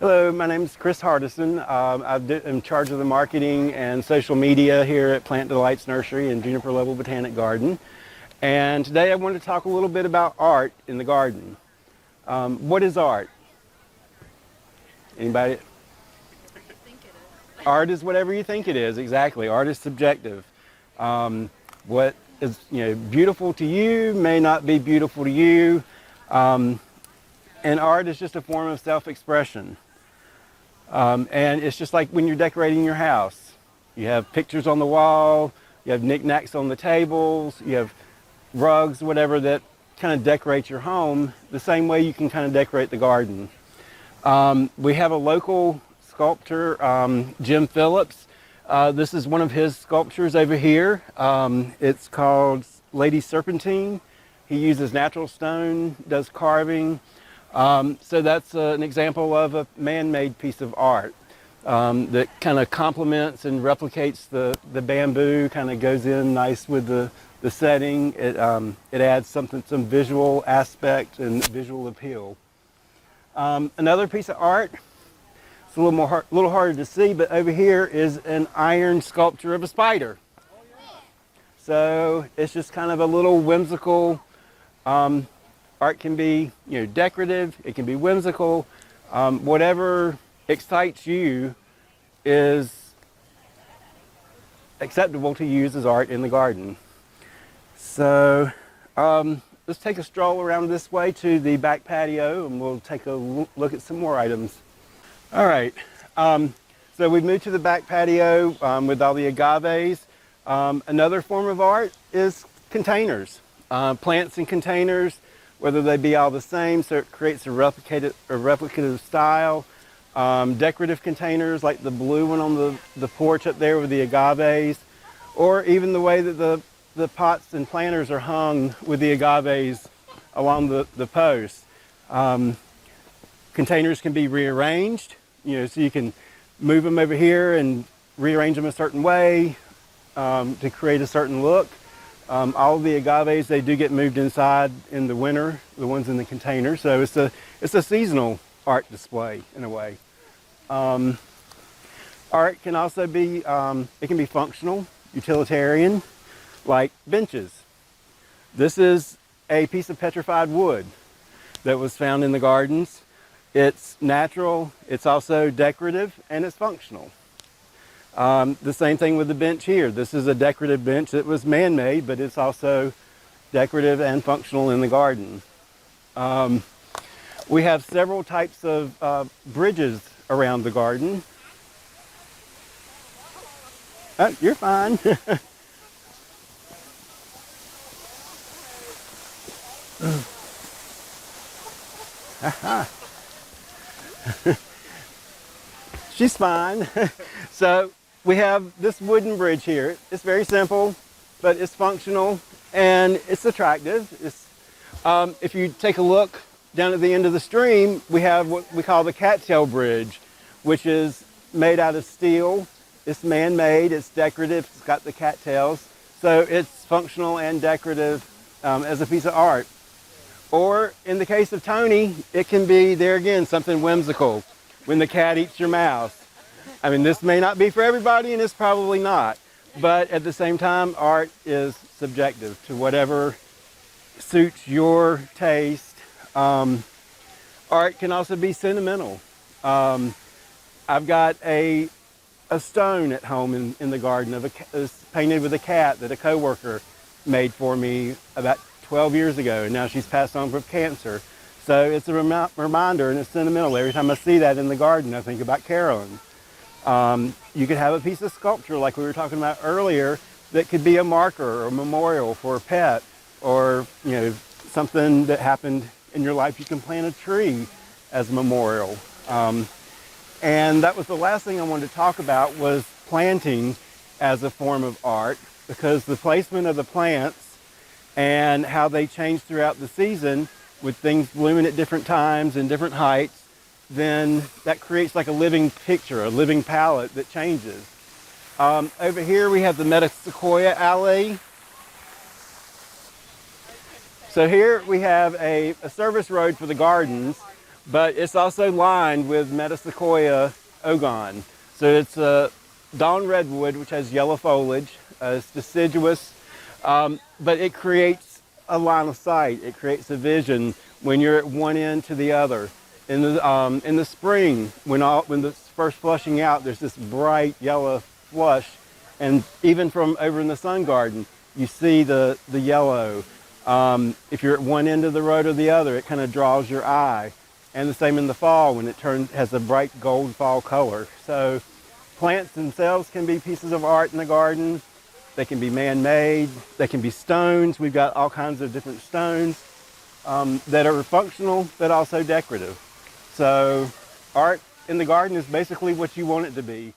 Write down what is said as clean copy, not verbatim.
Hello, my name is Chris Hardison. I'm in charge of the marketing and social media here at Delights Nursery and Juniper Level Botanic Garden. And today I want to talk a little bit about art in the garden. What is art? Anybody? Art is whatever you think it is, exactly. Art is subjective. What is beautiful to you may not be beautiful to you. And art is just a form of self-expression. And it's just like when you're decorating your house. You have pictures on the wall, you have knickknacks on the tables, you have rugs, whatever that kind of decorate your home. The same way you can kind of decorate the garden. We have a local sculptor, Jim Phillips. This is one of his sculptures over here. It's called Lady Serpentine. He uses natural stone, does carving. So that's an example of a man-made piece of art that kind of complements and replicates the bamboo, kind of goes in nice with the setting. It adds some visual aspect and visual appeal. Another piece of art, it's a little harder to see, but over here is an iron sculpture of a spider. So it's just kind of a little whimsical. Art can be, decorative. It can be whimsical. Whatever excites you is acceptable to use as art in the garden. So let's take a stroll around this way to the back patio, and we'll take a look at some more items. All right. So we've moved to the back patio with all the agaves. Another form of art is containers, plants in containers. Whether they be all the same, so it creates a replicative style. Decorative containers like the blue one on the porch up there with the agaves, or even the way that the pots and planters are hung with the agaves along the posts. Containers can be rearranged, so you can move them over here and rearrange them a certain way to create a certain look. All of the agaves, they do get moved inside in the winter, the ones in the container. So it's a seasonal art display in a way. Art can also be, it can be functional, utilitarian, like benches. This is a piece of petrified wood that was found in the gardens. It's natural, it's also decorative, and it's functional. The same thing with the bench here. This is a decorative bench that was man-made, but it's also decorative and functional in the garden. We have several types of bridges around the garden. Oh, you're fine. She's fine. So we have this wooden bridge here. It's very simple, but it's functional and it's attractive. If you take a look down at the end of the stream, we have what we call the Cattail Bridge, which is made out of steel. It's man-made, it's decorative, it's got the cattails. So it's functional and decorative as a piece of art. Or in the case of Tony, it can be, there again, something whimsical. When the cat eats your mouse. I mean, this may not be for everybody, and it's probably not. But at the same time, art is subjective to whatever suits your taste. Art can also be sentimental. I've got a stone at home in the garden it's painted with a cat that a coworker made for me about 12 years ago, and now she's passed on with cancer. So it's a reminder, and it's sentimental. Every time I see that in the garden, I think about Carolyn. You could have a piece of sculpture like we were talking about earlier that could be a marker or a memorial for a pet, or something that happened in your life. You can plant a tree as a memorial. And that was the last thing I wanted to talk about, was planting as a form of art, because the placement of the plants and how they change throughout the season with things blooming at different times and different heights, then that creates like a living picture, a living palette that changes. Over here we have the Metasequoia Alley. So here we have a service road for the gardens but it's also lined with Metasequoia ogon. So it's a dawn redwood, which has yellow foliage. It's deciduous, but it creates a line of sight. It creates a vision when you're at one end to the other. In the spring, when it's first flushing out, there's this bright yellow flush, and even from over in the sun garden, you see the yellow. If you're at one end of the road or the other, it kind of draws your eye. And the same in the fall when it has a bright gold fall color. So plants themselves can be pieces of art in the garden. They can be man-made. They can be stones. We've got all kinds of different stones that are functional but also decorative. So art in the garden is basically what you want it to be.